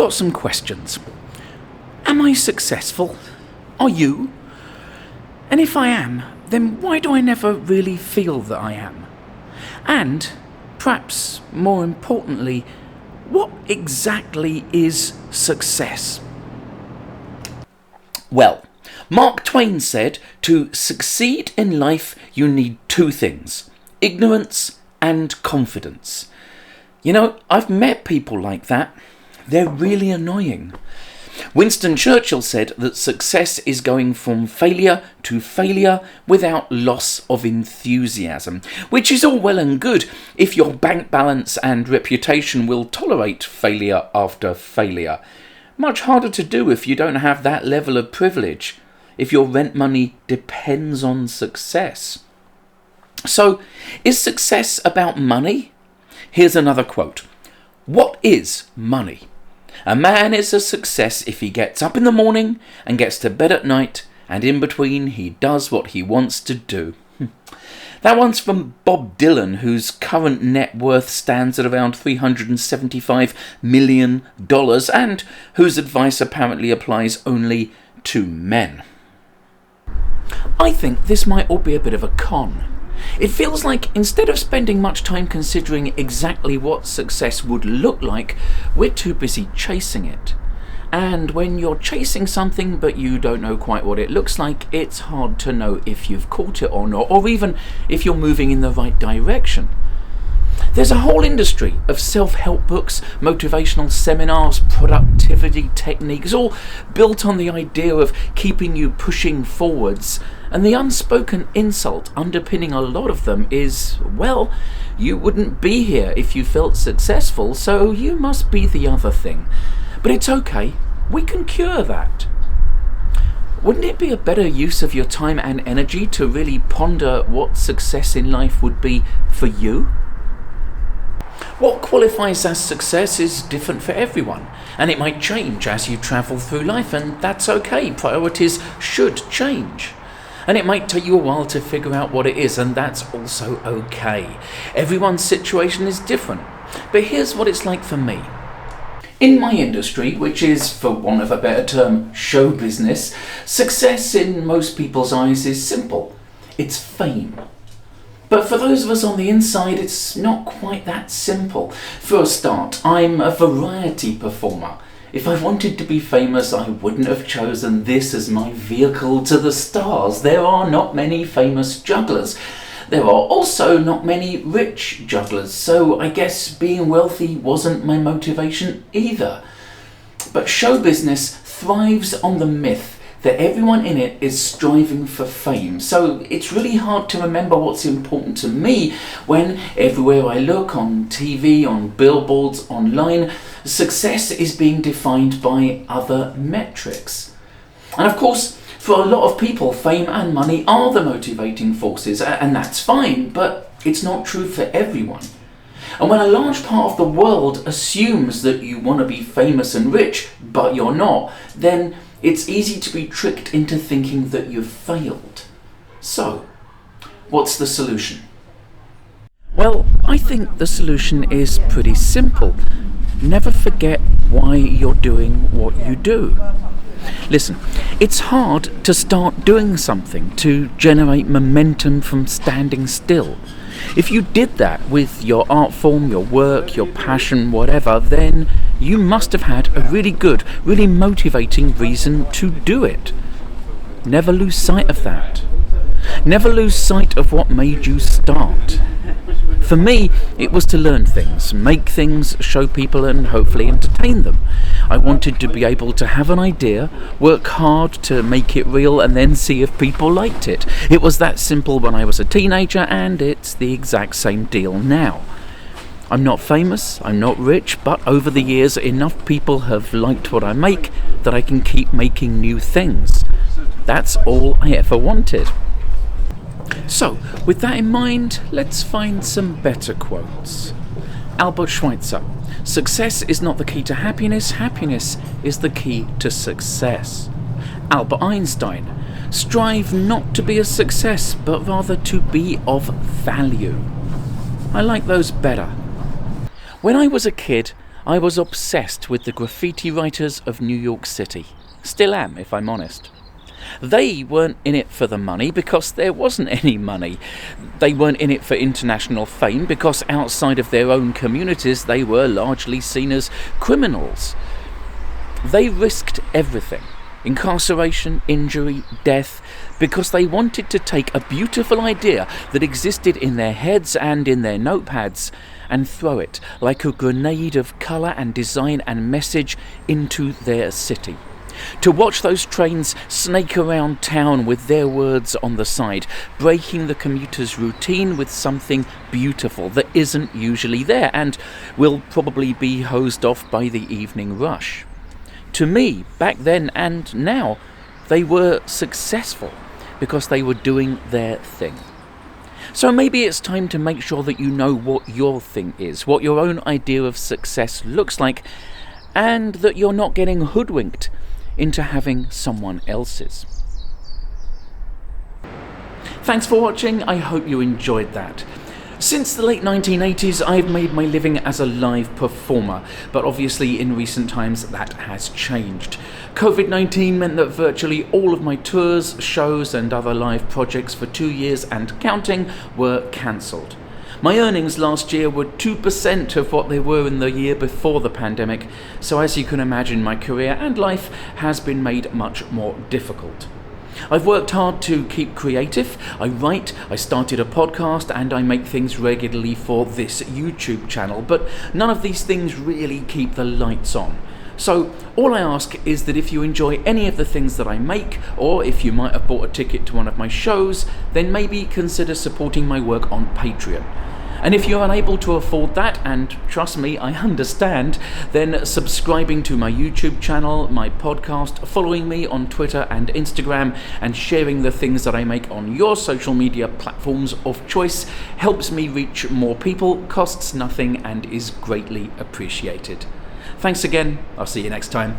got some questions. Am I successful? Are you? And if I am, then why do I never really feel that I am? And, perhaps more importantly, what exactly is success? Well, Mark Twain said to succeed in life you need two things: ignorance and confidence. You know, I've met people like that. They're really annoying. Winston Churchill said that success is going from failure to failure without loss of enthusiasm, which is all well and good if your bank balance and reputation will tolerate failure after failure. Much harder to do if you don't have that level of privilege, if your rent money depends on success. So, is success about money? Here's another quote. What is money? A man is a success if he gets up in the morning and gets to bed at night, and in between he does what he wants to do. That one's from Bob Dylan, whose current net worth stands at around $375 million, and whose advice apparently applies only to men. I think this might all be a bit of a con. It feels like instead of spending much time considering exactly what success would look like, we're too busy chasing it. And when you're chasing something but you don't know quite what it looks like, it's hard to know if you've caught it or not, or even if you're moving in the right direction. There's a whole industry of self-help books, motivational seminars, productivity techniques, all built on the idea of keeping you pushing forwards. And the unspoken insult underpinning a lot of them is, well, you wouldn't be here if you felt successful, so you must be the other thing. But it's okay, we can cure that. Wouldn't it be a better use of your time and energy to really ponder what success in life would be for you? What qualifies as success is different for everyone, and it might change as you travel through life, and that's okay. Priorities should change. And it might take you a while to figure out what it is, and that's also okay. Everyone's situation is different. But here's what it's like for me. In my industry, which is, for want of a better term, show business, success in most people's eyes is simple. It's fame. But for those of us on the inside, it's not quite that simple. For a start, I'm a variety performer. If I wanted to be famous, I wouldn't have chosen this as my vehicle to the stars. There are not many famous jugglers. There are also not many rich jugglers, so I guess being wealthy wasn't my motivation either. But show business thrives on the myth that everyone in it is striving for fame. So it's really hard to remember what's important to me when everywhere I look, on TV, on billboards, online, success is being defined by other metrics. And of course, for a lot of people, fame and money are the motivating forces, and that's fine, but it's not true for everyone. And when a large part of the world assumes that you want to be famous and rich, but you're not, then it's easy to be tricked into thinking that you've failed. So, what's the solution? Well, I think the solution is pretty simple. Never forget why you're doing what you do. Listen, it's hard to start doing something, to generate momentum from standing still. If you did that with your art form, your work, your passion, whatever, then you must have had a really good, really motivating reason to do it. Never lose sight of that. Never lose sight of what made you start. For me, it was to learn things, make things, show people, and hopefully entertain them. I wanted to be able to have an idea, work hard to make it real, and then see if people liked it. It was that simple when I was a teenager, and it's the exact same deal now. I'm not famous, I'm not rich, but over the years enough people have liked what I make that I can keep making new things. That's all I ever wanted. So, with that in mind, let's find some better quotes. Albert Schweitzer: success is not the key to happiness, happiness is the key to success. Albert Einstein: strive not to be a success, but rather to be of value. I like those better. When I was a kid, I was obsessed with the graffiti writers of New York City. Still am, if I'm honest. They weren't in it for the money because there wasn't any money. They weren't in it for international fame because outside of their own communities they were largely seen as criminals. They risked everything: incarceration, injury, death, because they wanted to take a beautiful idea that existed in their heads and in their notepads and throw it like a grenade of colour and design and message into their city. To watch those trains snake around town with their words on the side, breaking the commuter's routine with something beautiful that isn't usually there and will probably be hosed off by the evening rush. To me, back then and now, they were successful because they were doing their thing. So maybe it's time to make sure that you know what your thing is, what your own idea of success looks like, and that you're not getting hoodwinked into having someone else's. Thanks for watching, I hope you enjoyed that. Since the late 1980s, I've made my living as a live performer, but obviously in recent times that has changed. COVID-19 meant that virtually all of my tours, shows and other live projects for 2 years and counting were cancelled. My earnings last year were 2% of what they were in the year before the pandemic, so as you can imagine, my career and life has been made much more difficult. I've worked hard to keep creative. I write, I started a podcast, and I make things regularly for this YouTube channel, but none of these things really keep the lights on. So all I ask is that if you enjoy any of the things that I make, or if you might have bought a ticket to one of my shows, then maybe consider supporting my work on Patreon. And if you're unable to afford that, and trust me, I understand, then subscribing to my YouTube channel, my podcast, following me on Twitter and Instagram, and sharing the things that I make on your social media platforms of choice helps me reach more people, costs nothing, and is greatly appreciated. Thanks again. I'll see you next time.